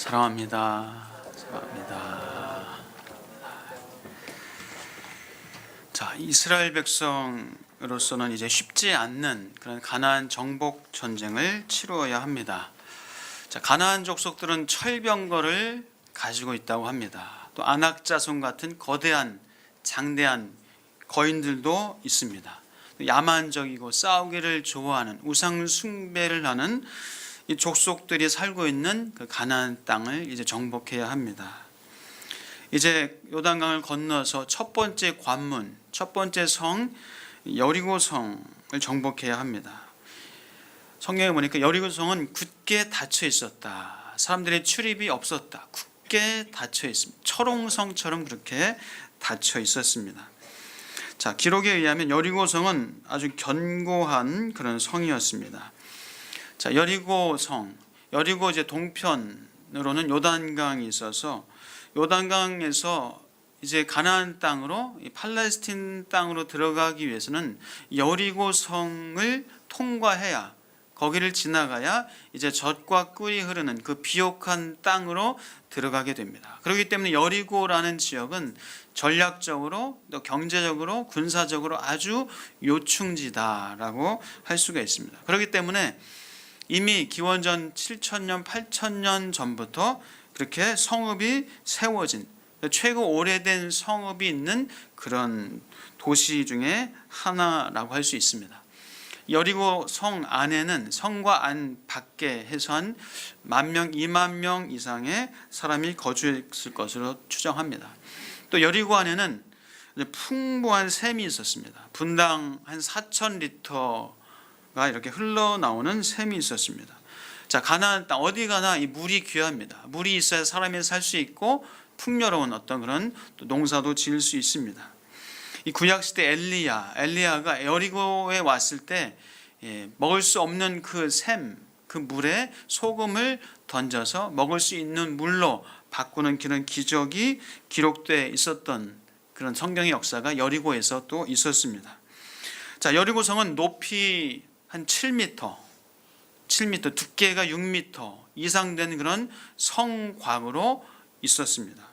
사랑합니다. 사랑합니다. 자, 이스라엘 백성으로서는 이제 쉽지 않는 그런 가나안 정복 전쟁을 치루어야 합니다. 자, 가나안 족속들은 철병거를 가지고 있다고 합니다. 또 아낙 자손 같은 거대한 장대한 거인들도 있습니다. 야만적이고 싸우기를 좋아하는 우상 숭배를 하는 이 족속들이 살고 있는 그 가나안 땅을 이제 정복해야 합니다. 이제 요단강을 건너서 첫 번째 관문, 첫 번째 성 여리고성을 정복해야 합니다. 성경에 보니까 여리고성은 굳게 닫혀 있었다. 사람들의 출입이 없었다. 굳게 닫혀 있습니다. 철옹성처럼 그렇게 닫혀 있었습니다. 자, 기록에 의하면 여리고성은 아주 견고한 그런 성이었습니다. 자, 여리고성, 여리고 이제 동편으로는 요단강이 있어서 요단강에서 이제 가나안 땅으로 팔레스틴 땅으로 들어가기 위해서는 여리고성을 통과해야, 거기를 지나가야 이제 젖과 꿀이 흐르는 그 비옥한 땅으로 들어가게 됩니다. 그렇기 때문에 여리고라는 지역은 전략적으로 또 경제적으로 군사적으로 아주 요충지다라고 할 수가 있습니다. 그렇기 때문에 이미 기원전 7,000년, 8,000년 전부터 그렇게 성읍이 세워진 최고 오래된 성읍이 있는 그런 도시 중에 하나라고 할 수 있습니다. 여리고 성 안에는 성과 안 밖에 해서 한 10,000명, 20,000명 이상의 사람이 거주했을 것으로 추정합니다. 또 여리고 안에는 풍부한 샘이 있었습니다. 분당 한 4,000리터가 이렇게 흘러나오는 샘이 있었습니다. 자, 가나안 땅 어디 가나 이 물이 귀합니다. 물이 있어야 사람이 살 수 있고 풍요로운 어떤 그런 농사도 지을 수 있습니다. 이 구약 시대 엘리야가 여리고에 왔을 때 먹을 수 없는 그 샘, 그 물에 소금을 던져서 먹을 수 있는 물로 바꾸는 그런 기적이 기록되어 있었던 그런 성경의 역사가 여리고에서 또 있었습니다. 자, 여리고성은 높이 한 7m, 두께가 6m 이상 된 그런 성곽으로 있었습니다.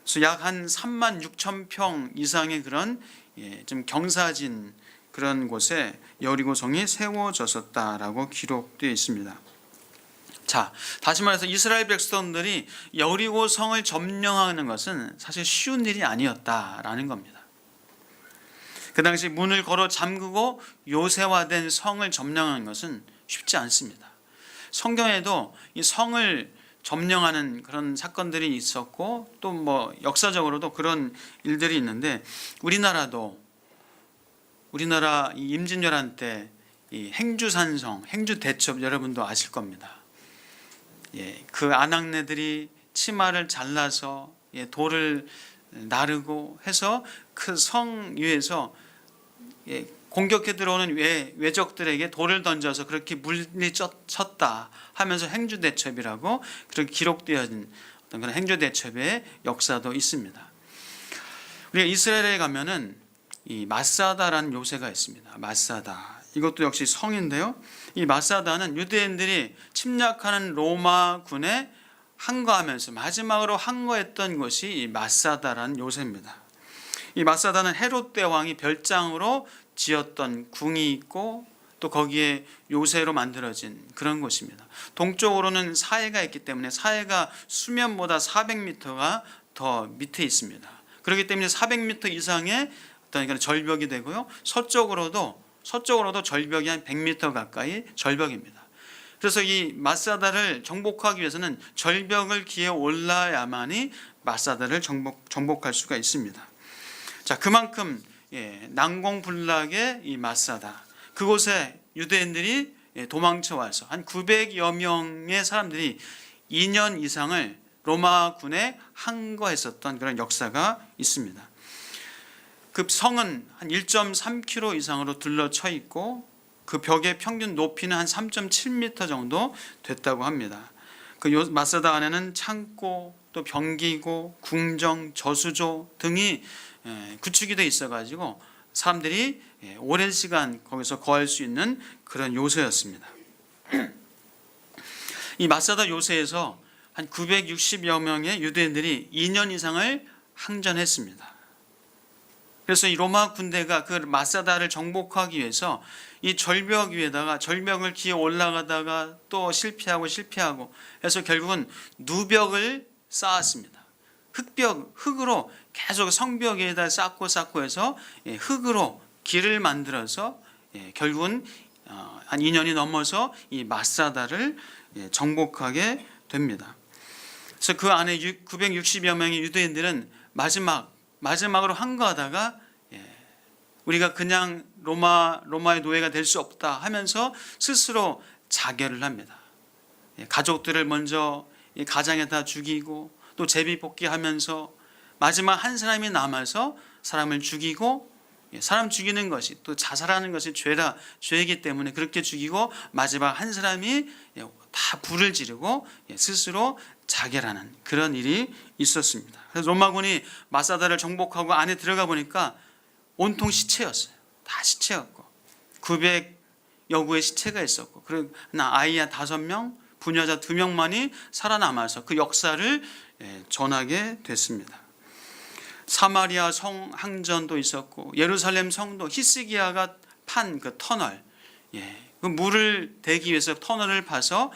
그래서 약 한 36,000평 이상의 그런 좀 경사진 그런 곳에 여리고성이 세워졌었다라고 기록되어 있습니다. 자, 다시 말해서 이스라엘 백성들이 여리고성을 점령하는 것은 사실 쉬운 일이 아니었다라는 겁니다. 그 당시 문을 걸어 잠그고 요새화된 성을 점령하는 것은 쉽지 않습니다. 성경에도 이 성을 점령하는 그런 사건들이 있었고 또 뭐 역사적으로도 그런 일들이 있는데 우리나라 이 임진왜란 때 이 행주산성, 행주대첩 여러분도 아실 겁니다. 그 아낙네들이 치마를 잘라서 돌을 나르고 해서 그 성 위에서 공격해 들어오는 외적들에게 돌을 던져서 그렇게 물리쳤다 하면서 행주대첩이라고 그렇게 기록되어진 어떤 그런 행주대첩의 역사도 있습니다. 우리가 이스라엘에 가면은 이 마사다라는 요새가 있습니다. 마사다, 이것도 역시 성인데요. 이 마사다는 유대인들이 침략하는 로마군에 항거하면서 마지막으로 항거했던 것이 이 마사다라는 요새입니다. 이 마사다는 헤롯 대왕이 별장으로 지었던 궁이 있고 또 거기에 요새로 만들어진 그런 곳입니다. 동쪽으로는 사해가 있기 때문에 사해가 수면보다 400m가 더 밑에 있습니다. 그렇기 때문에 400m 이상의 어떤 절벽이 되고요. 서쪽으로도 절벽이 한 100m 가까이 절벽입니다. 그래서 이 마사다를 정복하기 위해서는 절벽을 기어 올라야만이 마사다를 정복할 수가 있습니다. 자, 그만큼 난공불락의 이 마사다, 그곳에 유대인들이 도망쳐 와서 한 900여 명의 사람들이 2년 이상을 로마군에 항거했었던 그런 역사가 있습니다. 그 성은 한 1.3km 이상으로 둘러쳐 있고 그 벽의 평균 높이는 한 3.7m 정도 됐다고 합니다. 그 마사다 안에는 창고, 또 병기고, 궁정, 저수조 등이 구축이 되어 있어가지고 사람들이 오랜 시간 거기서 거할 수 있는 그런 요새였습니다. 이 마사다 요새에서 한 960여 명의 유대인들이 2년 이상을 항전했습니다. 그래서 이 로마 군대가 그 마사다를 정복하기 위해서 이 절벽 위에다가 절벽을 기어 올라가다가 또 실패하고 해서 결국은 누벽을 쌓았습니다. 흙으로 계속 성벽에다 쌓고 해서 흙으로 길을 만들어서 결국은 한 2년이 넘어서 이 마사다를 정복하게 됩니다. 그래서 그 안에 960여 명의 유대인들은 마지막으로 항거하다가 우리가 그냥 로마의 노예가 될 수 없다 하면서 스스로 자결을 합니다. 가족들을 먼저 가장에다 죽이고 또 제비뽑기하면서 마지막 한 사람이 남아서 사람을 죽이고, 사람 죽이는 것이 또 자살하는 것이 죄이기 때문에 그렇게 죽이고 마지막 한 사람이 다 불을 지르고 스스로 자결하는 그런 일이 있었습니다. 그래서 로마군이 마사다를 정복하고 안에 들어가 보니까 온통 시체였어요. 다 시체였고 900여 구의 시체가 있었고, 그리고 아이야 5명, 부녀자 2명만이 살아남아서 그 역사를 전하게 됐습니다. 사마리아 성 항전도 있었고 예루살렘 성도 히스기야가 판 그 터널, 그 물을 대기 위해서 터널을 파서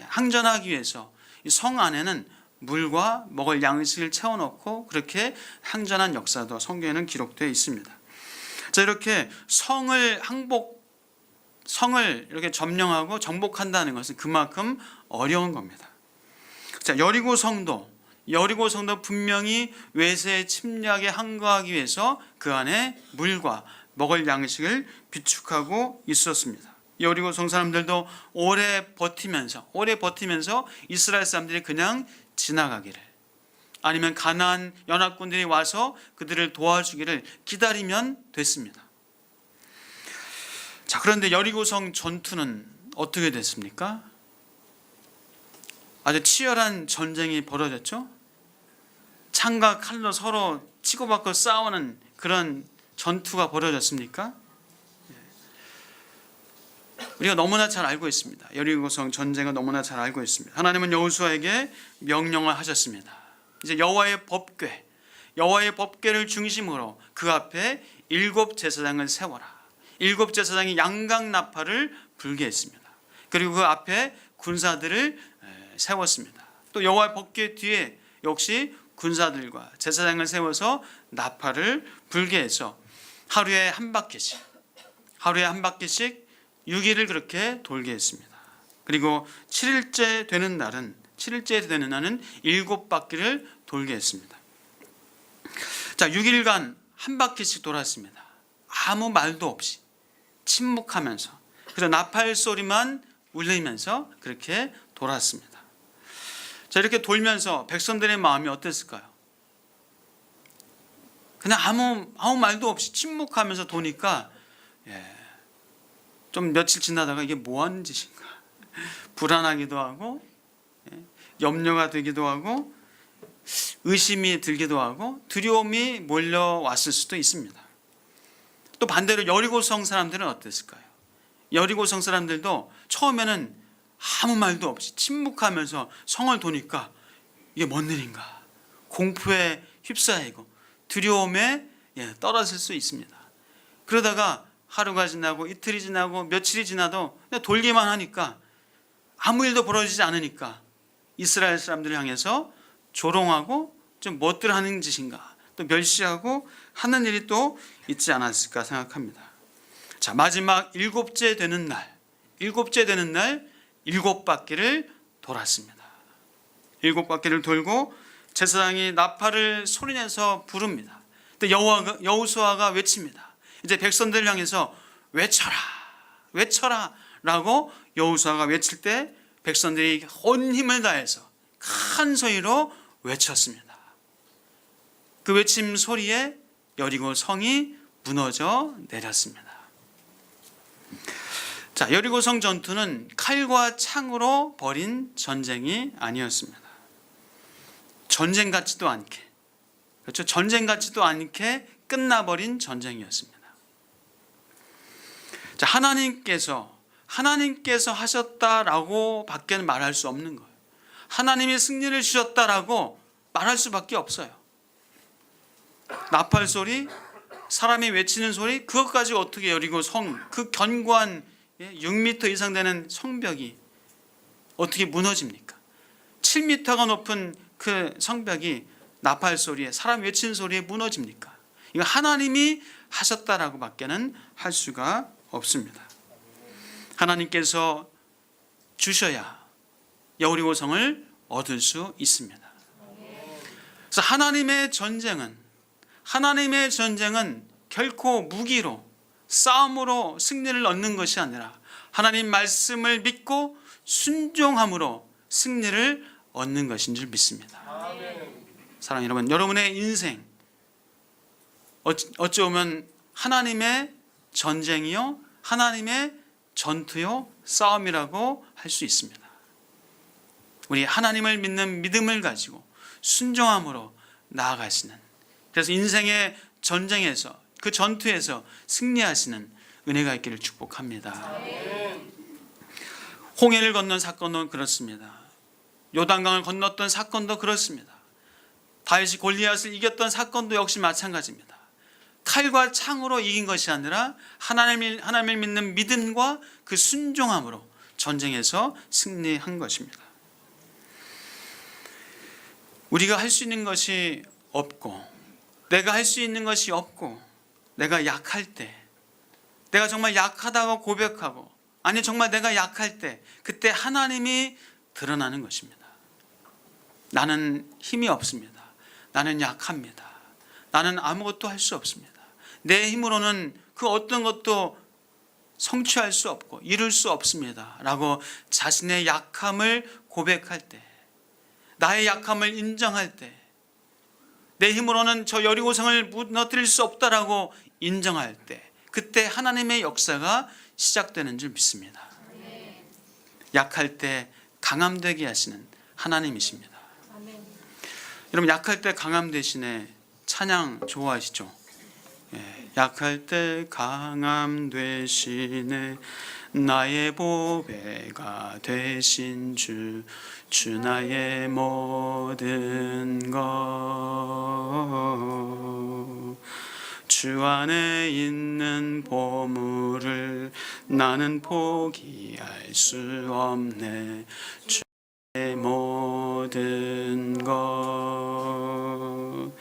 항전하기 위해서 성 안에는 물과 먹을 양식을 채워놓고 그렇게 항전한 역사도 성경에는 기록되어 있습니다. 자, 이렇게 성을 이렇게 점령하고 정복한다는 것은 그만큼 어려운 겁니다. 자, 여리고 성도 분명히 외세의 침략에 항거하기 위해서 그 안에 물과 먹을 양식을 비축하고 있었습니다. 여리고 성 사람들도 오래 버티면서 이스라엘 사람들이 그냥 지나가기를, 아니면 가나안 연합군들이 와서 그들을 도와주기를 기다리면 됐습니다. 자, 그런데 여리고성 전투는 어떻게 됐습니까? 아주 치열한 전쟁이 벌어졌죠. 창과 칼로 서로 치고받고 싸우는 그런 전투가 벌어졌습니까? 우리가 너무나 잘 알고 있습니다. 여리고성 전쟁은 너무나 잘 알고 있습니다. 하나님은 여호수아에게 명령을 하셨습니다. 이제 여호와의 법궤를 중심으로 그 앞에 7 제사장을 세워라. 7 제사장이 양각 나팔을 불게 했습니다. 그리고 그 앞에 군사들을 세웠습니다. 또 여호와의 법궤 뒤에 역시 군사들과 제사장을 세워서 나팔을 불게 해서 하루에 한 바퀴씩 6일을 그렇게 돌게 했습니다. 그리고 7일째 되는 날은 7바퀴를 돌게 했습니다. 자, 6일간 한 바퀴씩 돌았습니다. 아무 말도 없이 침묵하면서, 그래서 나팔 소리만 울리면서 그렇게 돌았습니다. 자, 이렇게 돌면서 백성들의 마음이 어땠을까요? 그냥 아무 말도 없이 침묵하면서 도니까 좀 며칠 지나다가 이게 뭐 하는 짓인가 불안하기도 하고 염려가 되기도 하고 의심이 들기도 하고 두려움이 몰려왔을 수도 있습니다. 또 반대로 여리고성 사람들은 어땠을까요? 여리고성 사람들도 처음에는 아무 말도 없이 침묵하면서 성을 도니까 이게 뭔 일인가, 공포에 휩싸이고 두려움에 떨어질 수 있습니다. 그러다가 하루가 지나고 이틀이 지나고 며칠이 지나도 그냥 돌기만 하니까 아무 일도 벌어지지 않으니까 이스라엘 사람들을 향해서 조롱하고 좀 뭐들 하는 짓인가, 또 멸시하고 하는 일이 또 있지 않았을까 생각합니다. 자, 마지막 7째 되는 날 7바퀴를 돌았습니다. 7바퀴를 돌고 제사장이 나팔을 소리내서 부릅니다. 또 여호수아가 외칩니다. 이제 백성들을 향해서 외쳐라 라고 여호수아가 외칠 때 백성들이 온 힘을 다해서 큰 소리로 외쳤습니다. 그 외침 소리에 여리고 성이 무너져 내렸습니다. 자, 여리고성 전투는 칼과 창으로 벌인 전쟁이 아니었습니다. 전쟁 같지도 않게, 그렇죠? 전쟁 같지도 않게 끝나버린 전쟁이었습니다. 자, 하나님께서 하셨다라고 밖에는 말할 수 없는 거예요. 하나님이 승리를 주셨다라고 말할 수밖에 없어요. 나팔 소리, 사람이 외치는 소리, 그것까지 어떻게 여리고 그 견고한 6m 이상 되는 성벽이 어떻게 무너집니까? 7m가 높은 그 성벽이 나팔 소리에, 사람 외치는 소리에 무너집니까? 이거 하나님이 하셨다라고 밖에는 할 수가 없습니다. 하나님께서 주셔야 여리고성을 얻을 수 있습니다. 그래서 하나님의 전쟁은 결코 무기로, 싸움으로 승리를 얻는 것이 아니라 하나님 말씀을 믿고 순종함으로 승리를 얻는 것인 줄 믿습니다. 사랑하는 여러분, 여러분의 인생 어찌 보면 하나님의 전쟁이요, 하나님의 전투요, 싸움이라고 할 수 있습니다. 우리 하나님을 믿는 믿음을 가지고 순종함으로 나아가시는, 그래서 인생의 전쟁에서, 그 전투에서 승리하시는 은혜가 있기를 축복합니다. 홍해를 건넌 사건도 그렇습니다. 요단강을 건넜던 사건도 그렇습니다. 다윗이 골리앗을 이겼던 사건도 역시 마찬가지입니다. 칼과 창으로 이긴 것이 아니라 하나님을 믿는 믿음과 그 순종함으로 전쟁에서 승리한 것입니다. 우리가 할 수 있는 것이 없고, 내가 할 수 있는 것이 없고, 내가 약할 때, 내가 정말 약하다고 고백하고, 아니 정말 내가 약할 때, 그때 하나님이 드러나는 것입니다. 나는 힘이 없습니다. 나는 약합니다. 나는 아무것도 할 수 없습니다. 내 힘으로는 그 어떤 것도 성취할 수 없고 이룰 수 없습니다 라고 자신의 약함을 고백할 때, 나의 약함을 인정할 때, 내 힘으로는 저 여리고성을 무너뜨릴 수 없다라고 인정할 때, 그때 하나님의 역사가 시작되는 줄 믿습니다. 약할 때 강함 되게 하시는 하나님이십니다. 여러분, 약할 때 강함 대신에 찬양 좋아하시죠? 약할 때 강함 되시네 나의 보배가 되신 주 나의 모든 것 주 안에 있는 보물을 나는 포기할 수 없네 주의 모든 것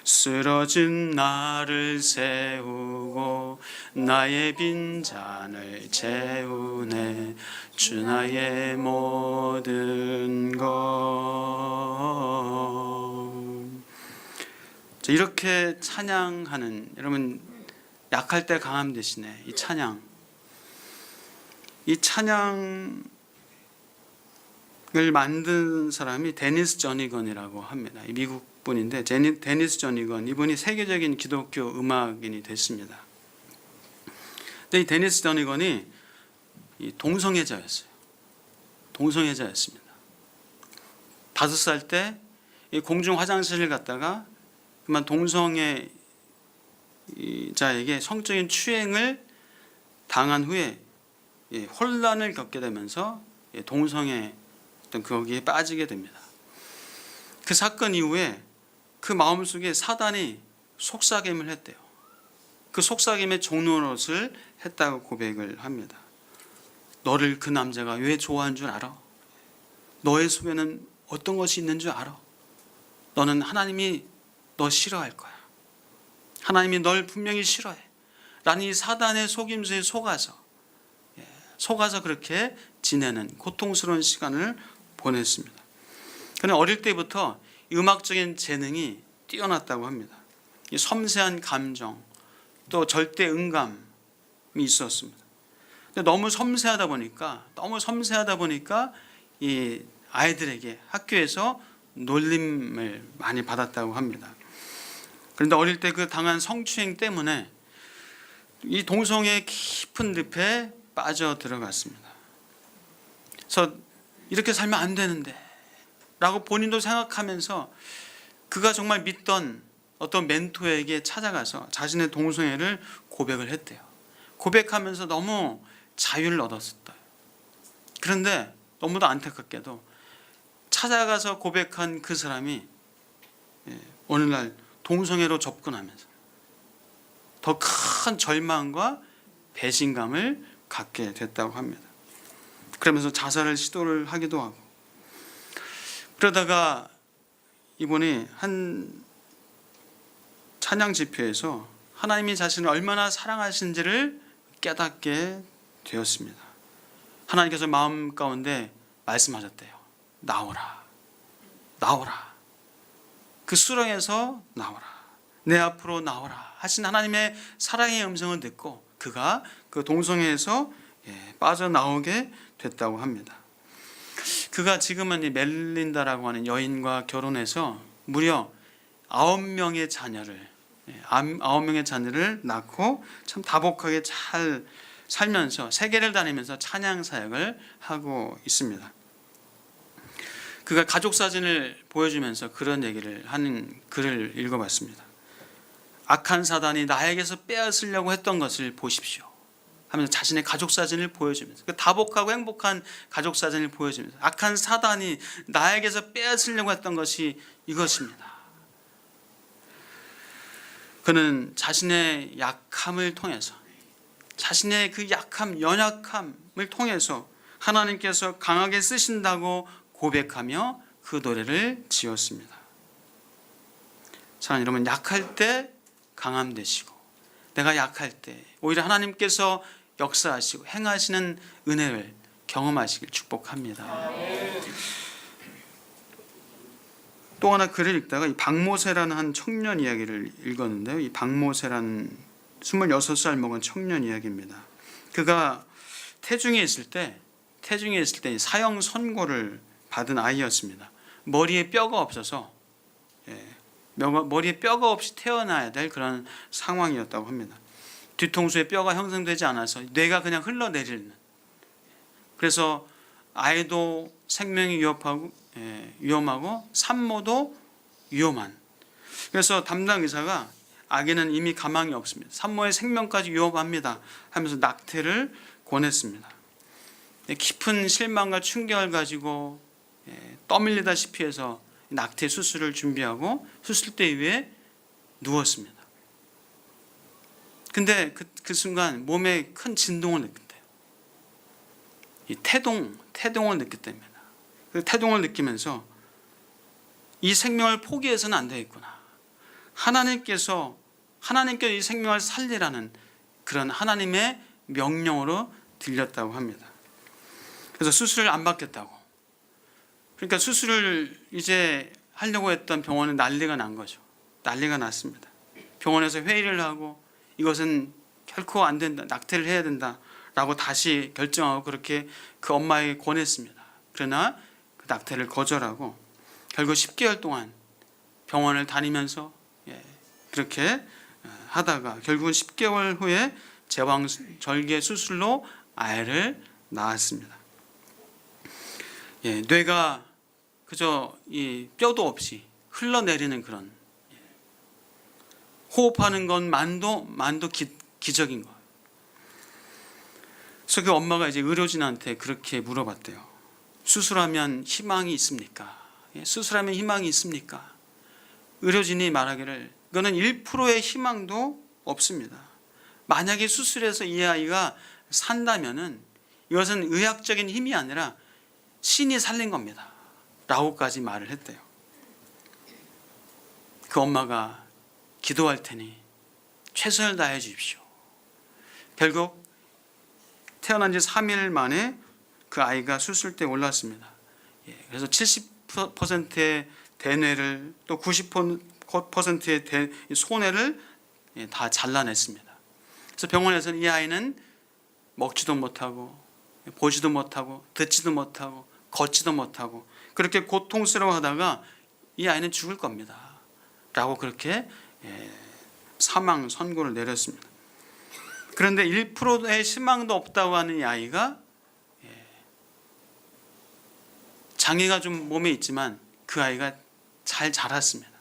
쓰러진 나를 세우고 나의 빈잔을 채우네 주 나의 모든 것. 이렇게 찬양하는, 여러분, 약할 때 강함 대신에 이 찬양을 만든 사람이 데니스 저니건이라고 합니다. 미국 분인데 데니스 저니건, 이분이 세계적인 기독교 음악인이 됐습니다. 근데 이 데니스 저니건이 동성애자였습니다. 5살 때 공중 화장실을 갔다가 그만 동성애자에게 성적인 추행을 당한 후에 혼란을 겪게 되면서 동성애 거기에 빠지게 됩니다. 그 사건 이후에 그 마음속에 사단이 속삭임을 했대요. 그 속삭임의 종노릇을 했다고 고백을 합니다. 너를 그 남자가 왜 좋아하는 줄 알아? 너의 속에는 어떤 것이 있는 줄 알아? 너는 하나님이 너 싫어할 거야. 하나님이 널 분명히 싫어해. 라는 이 사단의 속임수에 속아서 그렇게 지내는 고통스러운 시간을 보냈습니다. 그는 어릴 때부터 음악적인 재능이 뛰어났다고 합니다. 섬세한 감정, 또 절대 음감이 있었습니다. 근데 너무 섬세하다 보니까 이 아이들에게 학교에서 놀림을 많이 받았다고 합니다. 그런데 어릴 때 그 당한 성추행 때문에 이 동성애의 깊은 늪에 빠져 들어갔습니다. 그래서 이렇게 살면 안 되는데 라고 본인도 생각하면서 그가 정말 믿던 어떤 멘토에게 찾아가서 자신의 동성애를 고백을 했대요. 고백하면서 너무 자유를 얻었었다. 그런데 너무도 안타깝게도 찾아가서 고백한 그 사람이 오늘날 동성애로 접근하면서 더 큰 절망과 배신감을 갖게 됐다고 합니다. 그러면서 자살을 시도를 하기도 하고, 그러다가 이분이 한 찬양 집회에서 하나님이 자신을 얼마나 사랑하신지를 깨닫게 되었습니다. 하나님께서 마음 가운데 말씀하셨대요. 나오라, 나오라. 그 수렁에서 나오라, 내 앞으로 나오라 하신 하나님의 사랑의 음성을 듣고 그가 그 동성애에서 빠져나오게 됐다고 합니다. 그가 지금은 이 멜린다라고 하는 여인과 결혼해서 무려 9명의 자녀를 낳고 참 다복하게 잘 살면서 세계를 다니면서 찬양 사역을 하고 있습니다. 그가 가족 사진을 보여주면서 그런 얘기를 하는 글을 읽어봤습니다. 악한 사단이 나에게서 빼앗으려고 했던 것을 보십시오 하면서 자신의 가족 사진을 보여주면서, 그 다복하고 행복한 가족 사진을 보여주면서 악한 사단이 나에게서 빼앗으려고 했던 것이 이것입니다. 그는 자신의 약함을 통해서, 자신의 그 약함, 연약함을 통해서 하나님께서 강하게 쓰신다고 고백하며 그 노래를 지었습니다. 사랑하는 여러분, 약할 때 강함 되시고, 내가 약할 때 오히려 하나님께서 역사하시고 행하시는 은혜를 경험하시길 축복합니다. 또 하나 글을 읽다가 이 박모세라는 한 청년 이야기를 읽었는데요. 이 박모세라는 26살 먹은 청년 이야기입니다. 그가 태중에 있을 때 사형 선고를 받은 아이였습니다. 머리에 뼈가 없어서 머리에 뼈가 없이 태어나야 될 그런 상황이었다고 합니다. 뒤통수에 뼈가 형성되지 않아서 뇌가 그냥 흘러내리는, 그래서 아이도 생명이 위험하고 산모도 위험한, 그래서 담당 의사가 아기는 이미 가망이 없습니다, 산모의 생명까지 위험합니다 하면서 낙태를 권했습니다. 깊은 실망과 충격을 가지고 떠밀리다시피 해서 낙태 수술을 준비하고 수술대 위에 누웠습니다. 근데 그 순간 몸에 큰 진동을 느꼈대요. 이 태동을 느꼈답니다. 그 태동을 느끼면서 이 생명을 포기해서는 안 되겠구나, 하나님께서 이 생명을 살리라는 그런 하나님의 명령으로 들렸다고 합니다. 그래서 수술을 안 받겠다고, 그러니까 수술을 이제 하려고 했던 병원은 난리가 난 거죠. 난리가 났습니다. 병원에서 회의를 하고 이것은 결코 안 된다, 낙태를 해야 된다라고 다시 결정하고 그렇게 그 엄마에게 권했습니다. 그러나 그 낙태를 거절하고 결국 10개월 동안 병원을 다니면서 그렇게 하다가 결국은 10개월 후에 제왕절개 수술로 아이를 낳았습니다. 뇌가 그저 이 뼈도 없이 흘러내리는 그런, 호흡하는 것만도 기적인 거예요. 그래서 그 엄마가 이제 의료진한테 그렇게 물어봤대요. 수술하면 희망이 있습니까? 수술하면 희망이 있습니까? 의료진이 말하기를 이거는 1%의 희망도 없습니다. 만약에 수술해서 이 아이가 산다면은 이것은 의학적인 힘이 아니라 신이 살린 겁니다 라고까지 말을 했대요. 그 엄마가 기도할 테니 최선을 다해 주십시오. 결국 태어난 지 3일 만에 그 아이가 수술대에 올랐습니다. 그래서 70%의 대뇌를 또 90%의 소뇌를 다 잘라냈습니다. 그래서 병원에서는 이 아이는 먹지도 못하고 보지도 못하고 듣지도 못하고 걷지도 못하고 그렇게 고통스러워하다가 이 아이는 죽을 겁니다 라고 그렇게 사망 선고를 내렸습니다. 그런데 1%의 희망도 없다고 하는 이 아이가 장애가 좀 몸에 있지만 그 아이가 잘 자랐습니다.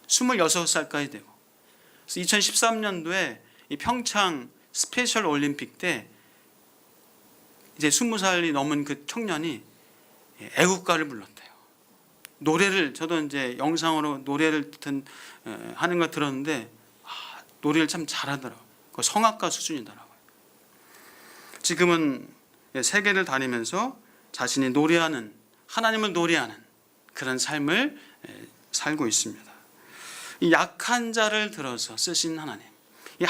26살까지 되고, 그래서 2013년도에 이 평창 스페셜 올림픽 때 이제 20살이 넘은 그 청년이 애국가를 불렀대요. 노래를 저도 이제 영상으로 노래를 하는 거 들었는데 노래를 참 잘하더라고요. 그 성악가 수준이더라고요. 지금은 세계를 다니면서 자신이 노래하는, 하나님을 노래하는 그런 삶을 살고 있습니다. 이 약한 자를 들어서 쓰신 하나님, 이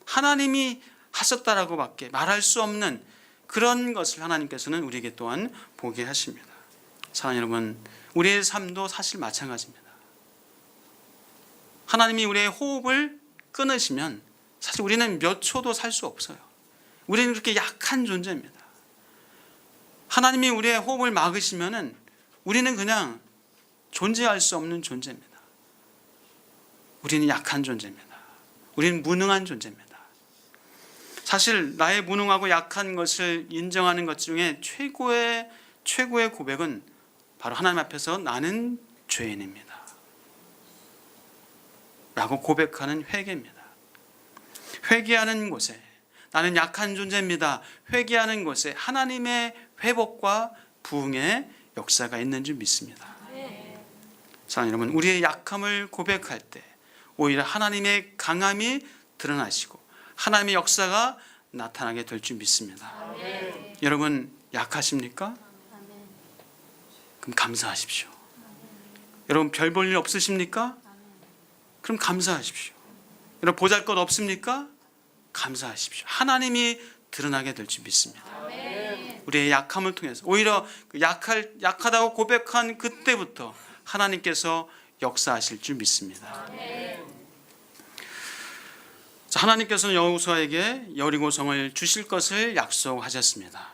하나님이 하셨다라고밖에 말할 수 없는 그런 것을 하나님께서는 우리에게 또한 보게 하십니다. 사랑하는 여러분, 우리의 삶도 사실 마찬가지입니다. 하나님이 우리의 호흡을 끊으시면 사실 우리는 몇 초도 살 수 없어요. 우리는 그렇게 약한 존재입니다. 하나님이 우리의 호흡을 막으시면은 우리는 그냥 존재할 수 없는 존재입니다. 우리는 약한 존재입니다. 우리는 무능한 존재입니다. 사실 나의 무능하고 약한 것을 인정하는 것 중에 최고의 고백은 바로 하나님 앞에서 나는 죄인입니다 라고 고백하는 회개입니다. 회개하는 곳에, 나는 약한 존재입니다, 회개하는 곳에 하나님의 회복과 부흥의 역사가 있는 줄 믿습니다. 사랑하는 여러분, 우리의 약함을 고백할 때 오히려 하나님의 강함이 드러나시고 하나님의 역사가 나타나게 될 줄 믿습니다. 여러분 약하십니까? 그럼 감사하십시오. 여러분 별 볼 일 없으십니까? 그럼 감사하십시오. 여러분 보잘것 없습니까? 감사하십시오. 하나님이 드러나게 될 줄 믿습니다. 우리의 약함을 통해서 오히려 약하다고 고백한 그때부터 하나님께서 역사하실 줄 믿습니다. 하나님께서는 여호수아에게 여리고성을 주실 것을 약속하셨습니다.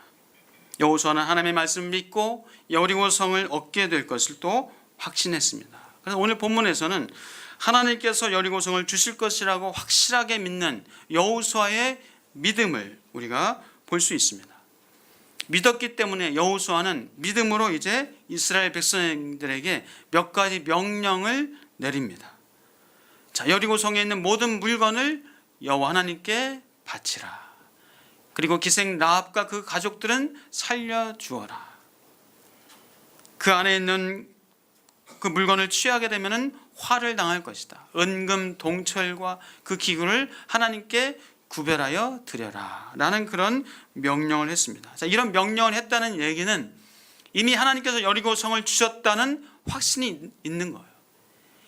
여호수아는 하나님의 말씀을 믿고 여리고성을 얻게 될 것을 또 확신했습니다. 그래서 오늘 본문에서는 하나님께서 여리고성을 주실 것이라고 확실하게 믿는 여호수아의 믿음을 우리가 볼 수 있습니다. 믿었기 때문에 여호수아는 믿음으로 이제 이스라엘 백성들에게 몇 가지 명령을 내립니다. 자, 여리고성에 있는 모든 물건을 여호와 하나님께 바치라. 그리고 기생 라합과 그 가족들은 살려주어라. 그 안에 있는 그 물건을 취하게 되면 화를 당할 것이다. 은금, 동철과 그 기구를 하나님께 구별하여 드려라 라는 그런 명령을 했습니다. 자, 이런 명령을 했다는 얘기는 이미 하나님께서 여리고성을 주셨다는 확신이 있는 거예요.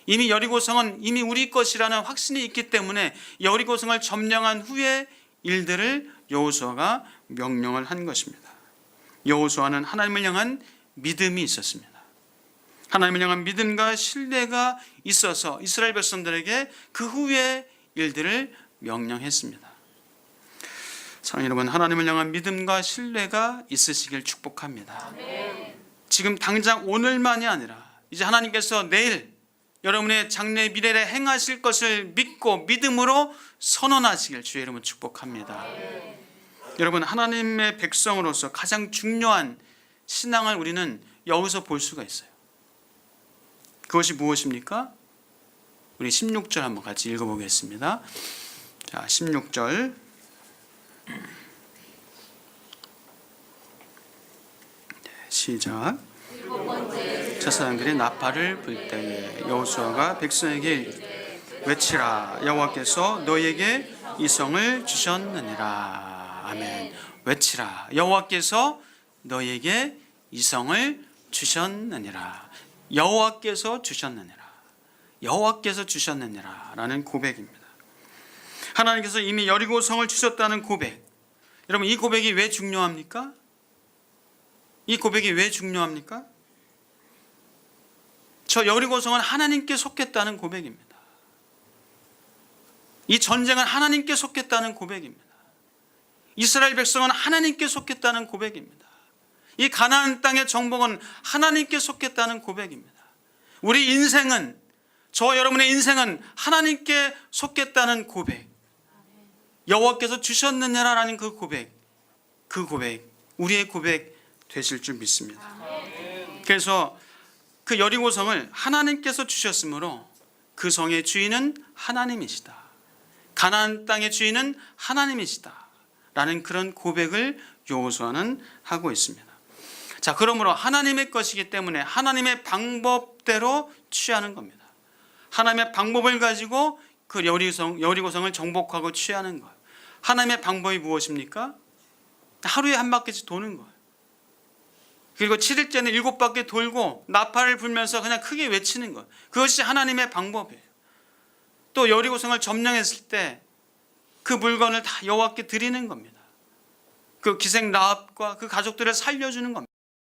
이미 여리고성은 이미 우리 것이라는 확신이 있기 때문에 여리고성을 점령한 후에 일들을 여호수아가 명령을 한 것입니다. 여호수아는 하나님을 향한 믿음이 있었습니다. 하나님을 향한 믿음과 신뢰가 있어서 이스라엘 백성들에게 그 후에 일들을 명령했습니다. 사랑하는 여러분, 하나님을 향한 믿음과 신뢰가 있으시길 축복합니다. 지금 당장 오늘만이 아니라 이제 하나님께서 내일 여러분의 장래 미래에 행하실 것을 믿고 믿음으로 선언하시길 주의 이름으로 축복합니다. 여러분, 하나님의 백성으로서 가장 중요한 신앙을 우리는 여기서 볼 수가 있어요. 그것이 무엇입니까? 우리 16절 한번 같이 읽어보겠습니다. 자, 16절 시작. 제사장들이 나팔을 불 때에 여호수아가 백성에게 이르되 외치라, 여호와께서 너희에게 이 성을 주셨느니라. 아멘. 외치라, 여호와께서 너희에게 이 성을 주셨느니라. 여호와께서 주셨느니라. 여호와께서 주셨느니라 라는 고백입니다. 하나님께서 이미 여리고 성을 주셨다는 고백. 여러분, 이 고백이 왜 중요합니까? 이 고백이 왜 중요합니까? 저 여리고 성은 하나님께 속했다는 고백입니다. 이 전쟁은 하나님께 속했다는 고백입니다. 이스라엘 백성은 하나님께 속했다는 고백입니다. 이 가나안 땅의 정복은 하나님께 속했다는 고백입니다. 우리 인생은, 저와 여러분의 인생은 하나님께 속했다는 고백, 여호와께서 주셨느냐라는 그 고백, 우리의 고백 되실 줄 믿습니다. 그래서 그 여리고 성을 하나님께서 주셨으므로 그 성의 주인은 하나님이시다, 가나안 땅의 주인은 하나님이시다 라는 그런 고백을 여호수아는 하고 있습니다. 자, 그러므로 하나님의 것이기 때문에 하나님의 방법대로 취하는 겁니다. 하나님의 방법을 가지고 그 여리고성을 정복하고 취하는 거예요. 하나님의 방법이 무엇입니까? 하루에 한 바퀴씩 도는 거예요. 그리고 7일째는 7바퀴 돌고 나팔을 불면서 그냥 크게 외치는 거예요. 그것이 하나님의 방법이에요. 또 여리고성을 점령했을 때 그 물건을 다 여호와께 드리는 겁니다. 그 기생 라합과 그 가족들을 살려주는 겁니다.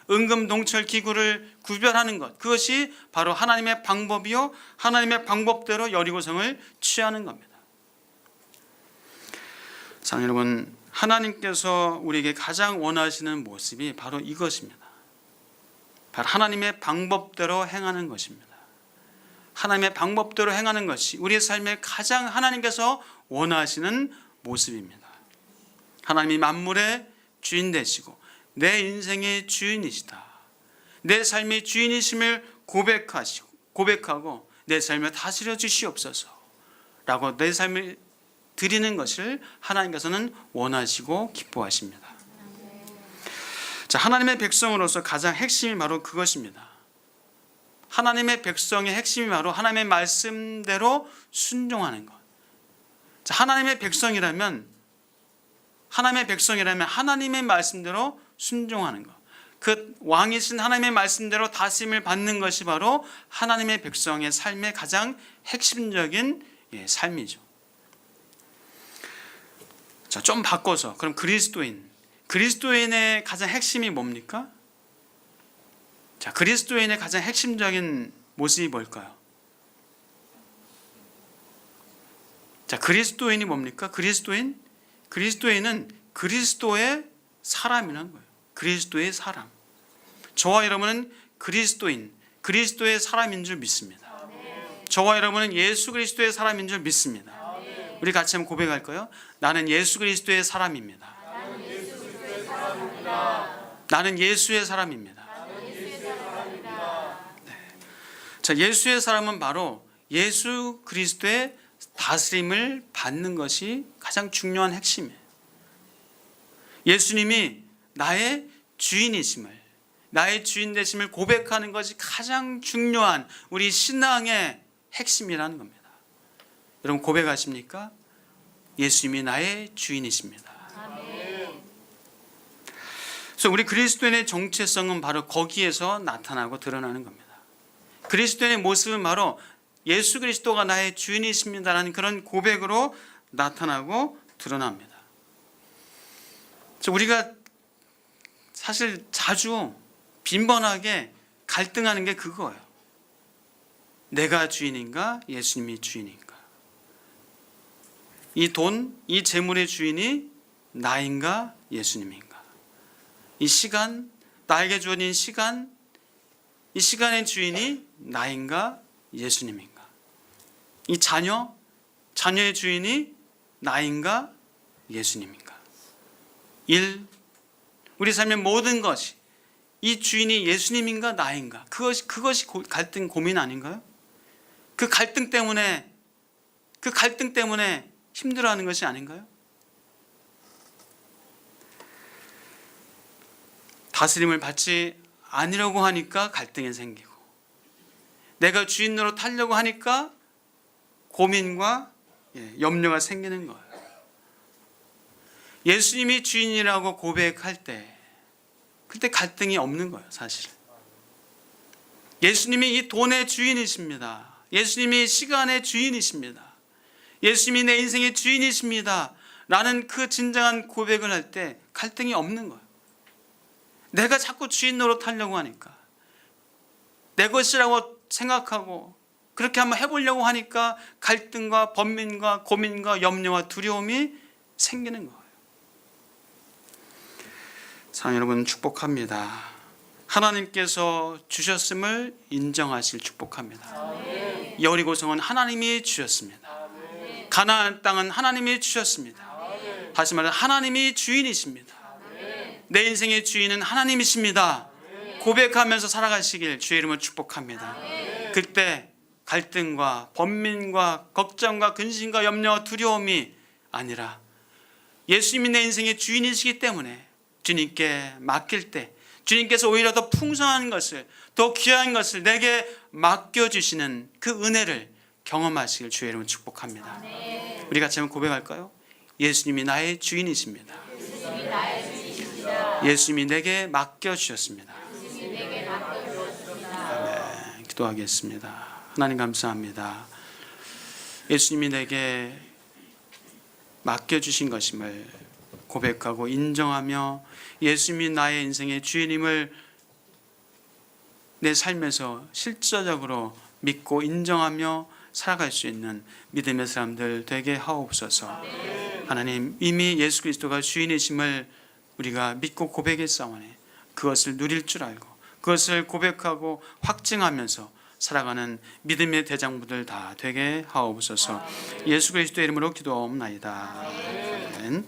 은금동철 기구를 구별하는 것, 그것이 바로 하나님의 방법이요 하나님의 방법대로 여리고성을 취하는 겁니다. 사랑하는 여러분, 하나님께서 우리에게 가장 원하시는 모습이 바로 이것입니다. 바로 하나님의 방법대로 행하는 것입니다. 하나님의 방법대로 행하는 것이 우리의 삶에 가장 하나님께서 원하시는 모습입니다. 하나님이 만물의 주인 되시고 내 인생의 주인이시다. 내 삶의 주인이심을 고백하고 내 삶을 다스려 주시옵소서 라고 내 삶을 드리는 것을 하나님께서는 원하시고 기뻐하십니다. 자, 하나님의 백성으로서 가장 핵심이 바로 그것입니다. 하나님의 백성의 핵심이 바로 하나님의 말씀대로 순종하는 것. 자, 하나님의 백성이라면 하나님의 말씀대로 순종하는 것. 그 왕이신 하나님의 말씀대로 다스림을 받는 것이 바로 하나님의 백성의 삶의 가장 핵심적인 삶이죠. 자, 좀 바꿔서 그럼 그리스도인의 가장 핵심이 뭡니까? 자, 그리스도인의 가장 핵심적인 모습이 뭘까요? 자, 그리스도인이 뭡니까? 그리스도인은 그리스도의 사람이라는 거예요. 그리스도의 사람. 저와 여러분은 그리스도의 사람인 줄 믿습니다. 저와 여러분은 예수 그리스도의 사람인 줄 믿습니다. 우리 같이 한번 고백할까요? 나는 예수 그리스도의 사람입니다. 나는 예수의 사람입니다. 네. 자, 예수의 사람은 바로 예수 그리스도의 다스림을 받는 것이 가장 중요한 핵심이에요. 예수님이 나의 주인이심을, 나의 주인 되심을 고백하는 것이 가장 중요한 우리 신앙의 핵심이라는 겁니다. 여러분 고백하십니까? 예수님이 나의 주인이십니다. 아멘. 그래서 우리 그리스도인의 정체성은 바로 거기에서 나타나고 드러나는 겁니다. 그리스도인의 모습은 바로 예수 그리스도가 나의 주인이십니다라는 그런 고백으로 나타나고 드러납니다. 그래서 우리가 사실 자주 빈번하게 갈등하는 게 그거예요. 내가 주인인가? 예수님이 주인인가? 이 돈, 이 재물의 주인이 나인가? 예수님인가? 이 시간, 나에게 주어진 시간, 이 시간의 주인이 나인가? 예수님인가? 이 자녀의 주인이 나인가? 예수님인가? 우리 삶의 모든 것이 이 주인이 예수님인가 나인가? 그것이 갈등 고민 아닌가요? 그 갈등 때문에 힘들어하는 것이 아닌가요? 다스림을 받지 않으려고 하니까 갈등이 생기고, 내가 주인 노릇하려고 하니까 고민과 염려가 생기는 거예요. 예수님이 주인이라고 고백할 때 그때 갈등이 없는 거예요, 사실. 예수님이 이 돈의 주인이십니다. 예수님이 시간의 주인이십니다. 예수님이 내 인생의 주인이십니다 라는 그 진정한 고백을 할 때 갈등이 없는 거예요. 내가 자꾸 주인 노릇하려고 하니까, 내 것이라고 생각하고 그렇게 한번 해보려고 하니까 갈등과 번민과 고민과 염려와 두려움이 생기는 거예요. 사랑하는 여러분, 축복합니다. 하나님께서 주셨음을 인정하실 축복합니다. 여리고성은 하나님이 주셨습니다. 가나안 땅은 하나님이 주셨습니다. 다시 말해 하나님이 주인이십니다. 내 인생의 주인은 하나님이십니다. 고백하면서 살아가시길 주의 이름으로 축복합니다. 그때 갈등과 번민과 걱정과 근심과 염려와 두려움이 아니라 예수님이 내 인생의 주인이시기 때문에 주님께 맡길 때, 주님께서 오히려 더 풍성한 것을, 더 귀한 것을 내게 맡겨주시는 그 은혜를 경험하시길 주의 이름으로 축복합니다. 우리 같이 한번 고백할까요? 예수님이 나의 주인이십니다. 예수님이 내게 맡겨주셨습니다. 아멘. 기도하겠습니다. 하나님 감사합니다. 예수님이 내게 맡겨주신 것임을 고백하고 인정하며 예수님이 나의 인생의 주인임을 내 삶에서 실제적으로 믿고 인정하며 살아갈 수 있는 믿음의 사람들 되게 하옵소서. 하나님, 이미 예수 그리스도가 주인이심을 우리가 믿고 고백했사오니 그것을 누릴 줄 알고 그것을 고백하고 확증하면서 살아가는 믿음의 대장부들 다 되게 하옵소서. 예수 그리스도의 이름으로 기도하옵나이다. 아멘.